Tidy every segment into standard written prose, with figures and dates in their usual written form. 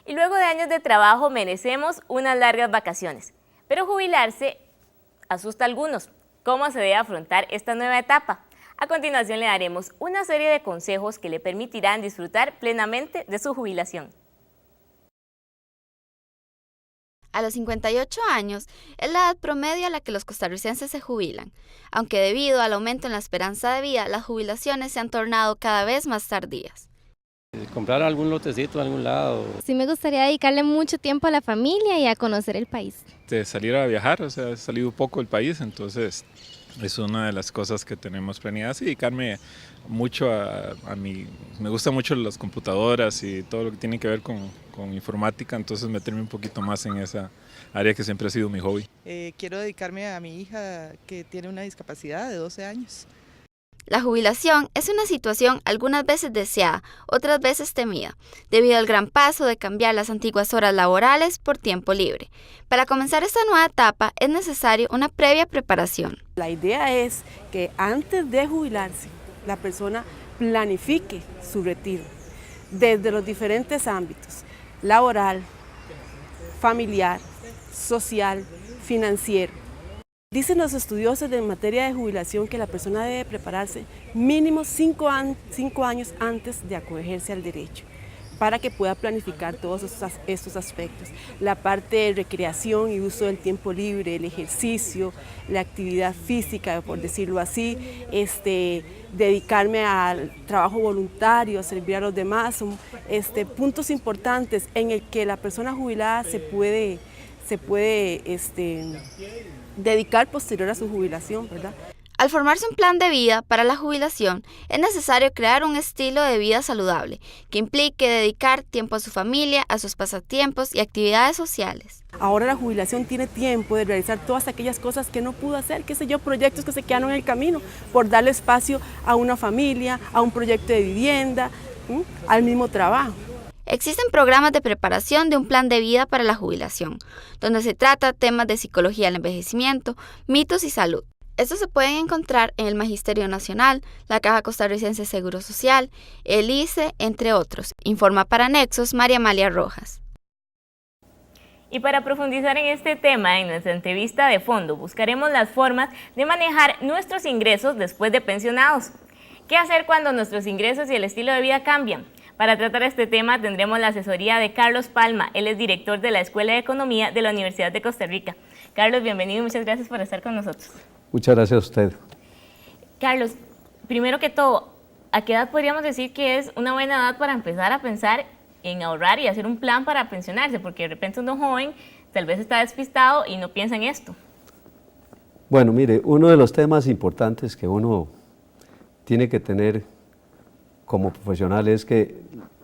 y luego de años de trabajo merecemos unas largas vacaciones. Pero jubilarse asusta a algunos. ¿Cómo se debe afrontar esta nueva etapa? A continuación le daremos una serie de consejos que le permitirán disfrutar plenamente de su jubilación. A los 58 años es la edad promedio a la que los costarricenses se jubilan, aunque debido al aumento en la esperanza de vida, las jubilaciones se han tornado cada vez más tardías. Comprar algún lotecito en algún lado. Sí, me gustaría dedicarle mucho tiempo a la familia y a conocer el país. De salir a viajar, o sea, he salido un poco del país, entonces es una de las cosas que tenemos planeadas y dedicarme mucho me gustan mucho las computadoras y todo lo que tiene que ver con informática, entonces meterme un poquito más en esa área que siempre ha sido mi hobby. Quiero dedicarme a mi hija que tiene una discapacidad de 12 años. La jubilación es una situación algunas veces deseada, otras veces temida, debido al gran paso de cambiar las antiguas horas laborales por tiempo libre. Para comenzar esta nueva etapa es necesario una previa preparación. La idea es que antes de jubilarse, la persona planifique su retiro desde los diferentes ámbitos: laboral, familiar, social, financiero. Dicen los estudiosos en materia de jubilación que la persona debe prepararse mínimo 5 años antes de acogerse al derecho, para que pueda planificar todos estos aspectos. La parte de recreación y uso del tiempo libre, el ejercicio, la actividad física, por decirlo así, dedicarme al trabajo voluntario, a servir a los demás, son puntos importantes en el que la persona jubilada se puede dedicar posterior a su jubilación, ¿verdad? Al formarse un plan de vida para la jubilación, es necesario crear un estilo de vida saludable, que implique dedicar tiempo a su familia, a sus pasatiempos y actividades sociales. Ahora la jubilación tiene tiempo de realizar todas aquellas cosas que no pudo hacer, proyectos que se quedaron en el camino, por darle espacio a una familia, a un proyecto de vivienda, al mismo trabajo. Existen programas de preparación de un plan de vida para la jubilación, donde se trata temas de psicología del envejecimiento, mitos y salud. Estos se pueden encontrar en el Magisterio Nacional, la Caja Costarricense de Seguro Social, el ICE, entre otros. Informa para Nexos María Amalia Rojas. Y para profundizar en este tema, en nuestra entrevista de fondo, buscaremos las formas de manejar nuestros ingresos después de pensionados. ¿Qué hacer cuando nuestros ingresos y el estilo de vida cambian? Para tratar este tema tendremos la asesoría de Carlos Palma. Él es director de la Escuela de Economía de la Universidad de Costa Rica. Carlos, bienvenido y muchas gracias por estar con nosotros. Muchas gracias a usted. Carlos, primero que todo, ¿a qué edad podríamos decir que es una buena edad para empezar a pensar en ahorrar y hacer un plan para pensionarse? Porque de repente uno joven tal vez está despistado y no piensa en esto. Bueno, mire, uno de los temas importantes que uno tiene que tener como profesional es que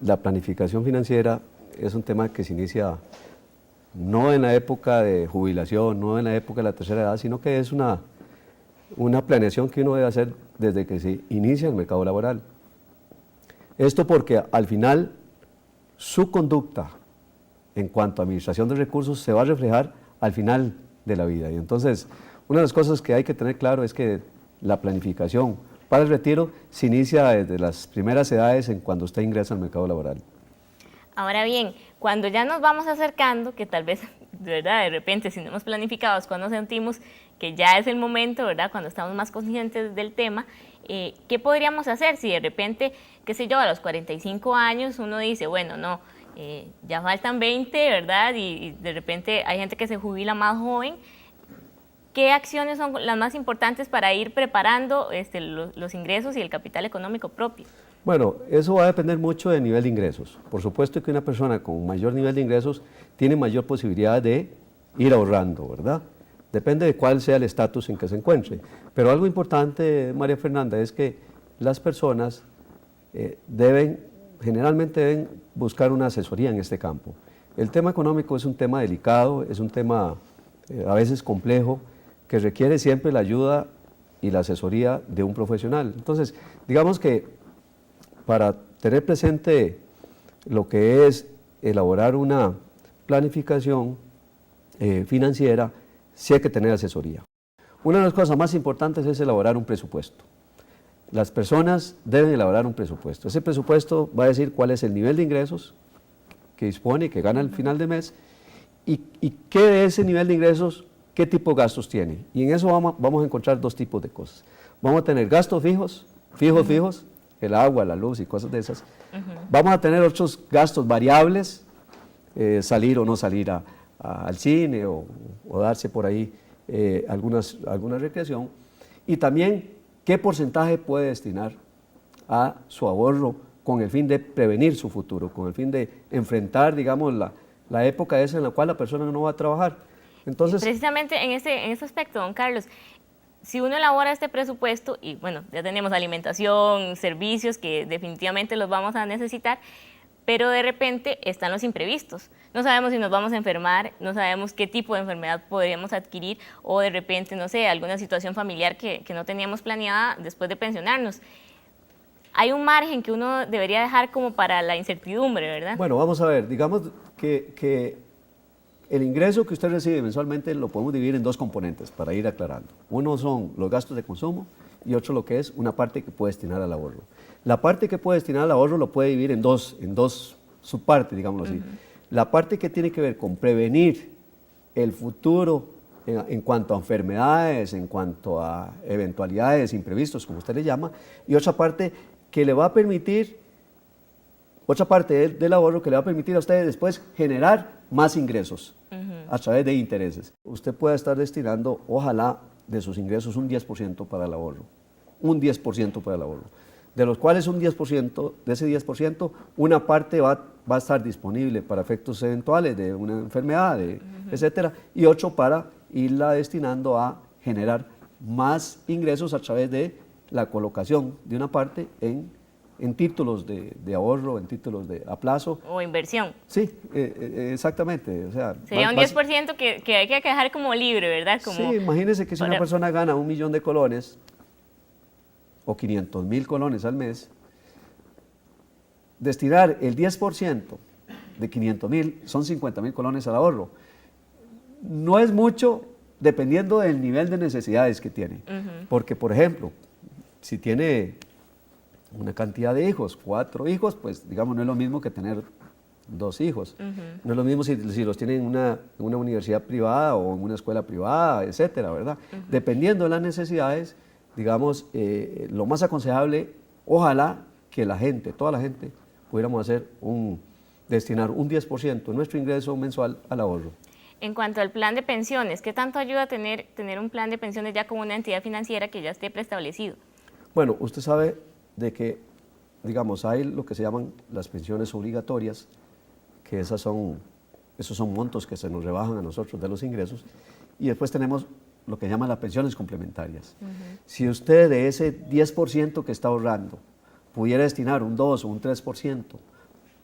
la planificación financiera es un tema que se inicia no en la época de jubilación, no en la época de la tercera edad, sino que es una planeación que uno debe hacer desde que se inicia el mercado laboral. Esto porque al final su conducta en cuanto a administración de recursos se va a reflejar al final de la vida. Y entonces, una de las cosas que hay que tener claro es que la planificación para el retiro se inicia desde las primeras edades en cuando usted ingresa al mercado laboral. Ahora bien, cuando ya nos vamos acercando, que tal vez, ¿verdad?, de repente, si no hemos planificado, es cuando sentimos que ya es el momento, ¿verdad?, cuando estamos más conscientes del tema, ¿qué podríamos hacer si de repente, qué sé yo, a los 45 años uno dice, bueno, no, ya faltan 20, ¿verdad?, y de repente hay gente que se jubila más joven? ¿Qué acciones son las más importantes para ir preparando los ingresos y el capital económico propio? Bueno, eso va a depender mucho del nivel de ingresos. Por supuesto que una persona con mayor nivel de ingresos tiene mayor posibilidad de ir ahorrando, ¿verdad? Depende de cuál sea el estatus en que se encuentre. Pero algo importante, María Fernanda, es que las personas generalmente deben buscar una asesoría en este campo. El tema económico es un tema delicado, es un tema a veces complejo, que requiere siempre la ayuda y la asesoría de un profesional. Entonces, digamos que para tener presente lo que es elaborar una planificación financiera, sí hay que tener asesoría. Una de las cosas más importantes es elaborar un presupuesto. Las personas deben elaborar un presupuesto. Ese presupuesto va a decir cuál es el nivel de ingresos que dispone, que gana al final de mes, y qué de ese nivel de ingresos, qué tipo de gastos tiene. Y en eso vamos a encontrar dos tipos de cosas. Vamos a tener gastos fijos, el agua, la luz y cosas de esas. Vamos a tener otros gastos variables, salir o no salir al cine o darse por ahí alguna recreación. Y también qué porcentaje puede destinar a su ahorro con el fin de prevenir su futuro, con el fin de enfrentar, digamos, la época esa en la cual la persona no va a trabajar. Entonces, precisamente en ese aspecto, don Carlos, si uno elabora este presupuesto, y bueno, ya tenemos alimentación, servicios que definitivamente los vamos a necesitar, pero de repente están los imprevistos. No sabemos si nos vamos a enfermar, no sabemos qué tipo de enfermedad podríamos adquirir, o de repente, no sé, alguna situación familiar que no teníamos planeada después de pensionarnos. Hay un margen que uno debería dejar como para la incertidumbre, ¿verdad? bueno, vamos a ver, digamos que el ingreso que usted recibe mensualmente lo podemos dividir en dos componentes para ir aclarando. Uno son los gastos de consumo y otro lo que es una parte que puede destinar al ahorro. La parte que puede destinar al ahorro lo puede dividir en dos subpartes, digámoslo así. La parte que tiene que ver con prevenir el futuro en cuanto a enfermedades, en cuanto a eventualidades, imprevistos, como usted le llama, y otra parte que le va a permitir, otra parte del ahorro que le va a permitir a ustedes después generar más ingresos a través de intereses. Usted puede estar destinando, ojalá, de sus ingresos un 10% para el ahorro, un 10% para el ahorro, de los cuales un 10%, de ese 10%, una parte va a estar disponible para efectos eventuales de una enfermedad, etcétera, y otro para irla destinando a generar más ingresos a través de la colocación de una parte en títulos de ahorro, en títulos a plazo. O inversión. Sí, exactamente. O sea, sería un 10% que hay que dejar como libre, ¿verdad? Como sí, imagínese que si una persona gana 1 millón de colones o 500,000 colones al mes, destinar el 10% de 500,000 son 50,000 colones al ahorro. No es mucho dependiendo del nivel de necesidades que tiene. Porque, por ejemplo, si tiene una cantidad de hijos, 4 hijos, pues digamos no es lo mismo que tener 2 hijos. No es lo mismo si los tienen en una universidad privada o en una escuela privada, etcétera, ¿verdad? Dependiendo de las necesidades, digamos, lo más aconsejable, ojalá que la gente, toda la gente, pudiéramos destinar un 10% de nuestro ingreso mensual al ahorro. En cuanto al plan de pensiones, ¿qué tanto ayuda a tener un plan de pensiones ya como una entidad financiera que ya esté preestablecido? Bueno, usted sabe de que, digamos, hay lo que se llaman las pensiones obligatorias, que esos son montos que se nos rebajan a nosotros de los ingresos, y después tenemos lo que llaman las pensiones complementarias. Si usted de ese 10% que está ahorrando pudiera destinar un 2 o un 3%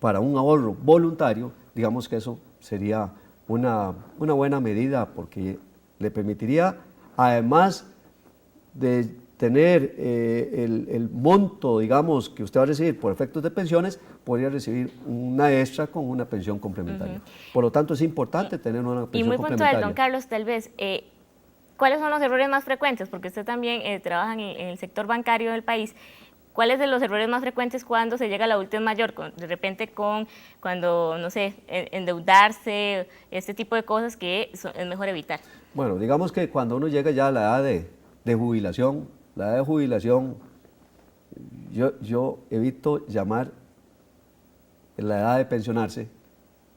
para un ahorro voluntario, digamos que eso sería una buena medida, porque le permitiría, además de tener el monto, digamos, que usted va a recibir por efectos de pensiones, podría recibir una extra con una pensión complementaria. Por lo tanto, es importante tener una pensión complementaria. Y muy puntual, don Carlos, tal vez, ¿cuáles son los errores más frecuentes? Porque usted también trabaja en el sector bancario del país. ¿Cuáles de los errores más frecuentes cuando se llega a la adultez mayor? De repente cuando, no sé, endeudarse, este tipo de cosas que es mejor evitar. Bueno, digamos que cuando uno llega ya a la edad de jubilación, yo evito llamar la edad de pensionarse,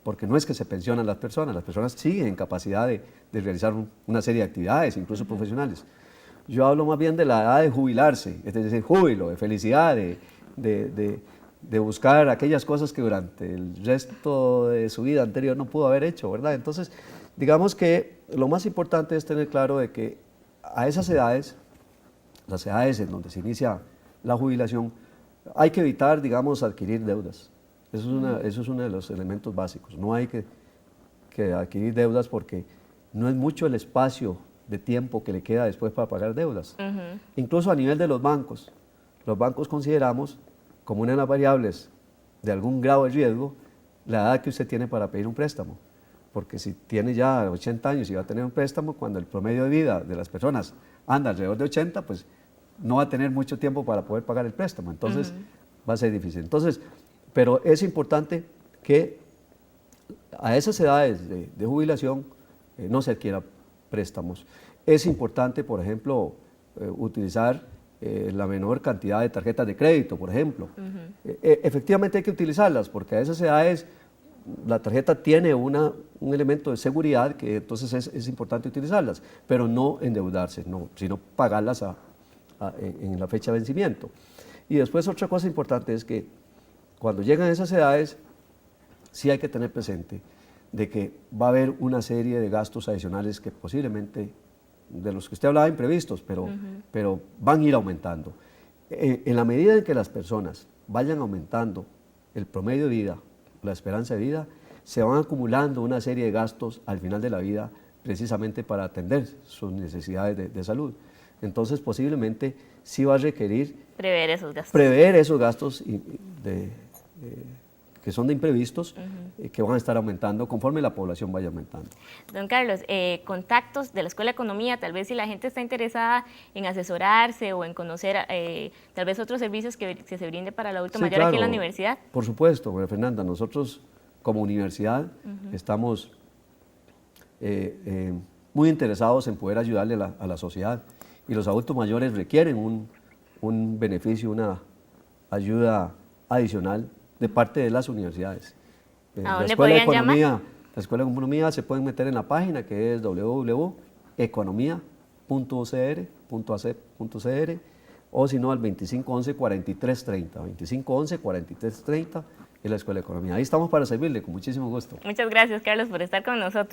porque no es que se pensionan las personas siguen en capacidad de realizar una serie de actividades, incluso profesionales. Yo hablo más bien de la edad de jubilarse, es decir, júbilo, de felicidad, de buscar aquellas cosas que durante el resto de su vida anterior no pudo haber hecho, ¿verdad? Entonces, digamos que lo más importante es tener claro de que a esas edades, las edades en donde se inicia la jubilación, hay que evitar, digamos, adquirir deudas. Eso es uno de los elementos básicos. No hay que adquirir deudas porque no es mucho el espacio de tiempo que le queda después para pagar deudas. Incluso a nivel de los bancos consideramos como una de las variables de algún grado de riesgo la edad que usted tiene para pedir un préstamo. Porque si tiene ya 80 años y va a tener un préstamo, cuando el promedio de vida de las personas anda alrededor de 80, pues no va a tener mucho tiempo para poder pagar el préstamo. Entonces va a ser difícil. Entonces, pero es importante que a esas edades de jubilación no se adquieran préstamos. Es importante, por ejemplo, utilizar la menor cantidad de tarjetas de crédito, por ejemplo. Efectivamente hay que utilizarlas porque a esas edades la tarjeta tiene un elemento de seguridad que entonces es importante utilizarlas, pero no endeudarse, no, sino pagarlas en la fecha de vencimiento. Y después otra cosa importante es que cuando llegan a esas edades sí hay que tener presente de que va a haber una serie de gastos adicionales que posiblemente, de los que usted hablaba, imprevistos, pero van a ir aumentando. En la medida en que las personas vayan aumentando el promedio de vida, la esperanza de vida, se van acumulando una serie de gastos al final de la vida precisamente para atender sus necesidades de salud. Entonces posiblemente sí va a requerir prever esos gastos que son de imprevistos, que van a estar aumentando conforme la población vaya aumentando. Don Carlos, contactos de la Escuela de Economía, tal vez si la gente está interesada en asesorarse o en conocer tal vez otros servicios que se brinde para el adulto mayor claro, aquí en la universidad. Por supuesto, María Fernanda, nosotros como universidad estamos muy interesados en poder ayudarle a la sociedad, y los adultos mayores requieren un beneficio, una ayuda adicional de parte de las universidades. ¿A dónde podrían llamar? La Escuela de Economía se pueden meter en la página que es www.economia.ucr.ac.cr, o si no al 2511-4330, 2511-4330 es la Escuela de Economía. Ahí estamos para servirle, con muchísimo gusto. Muchas gracias, Carlos, por estar con nosotros.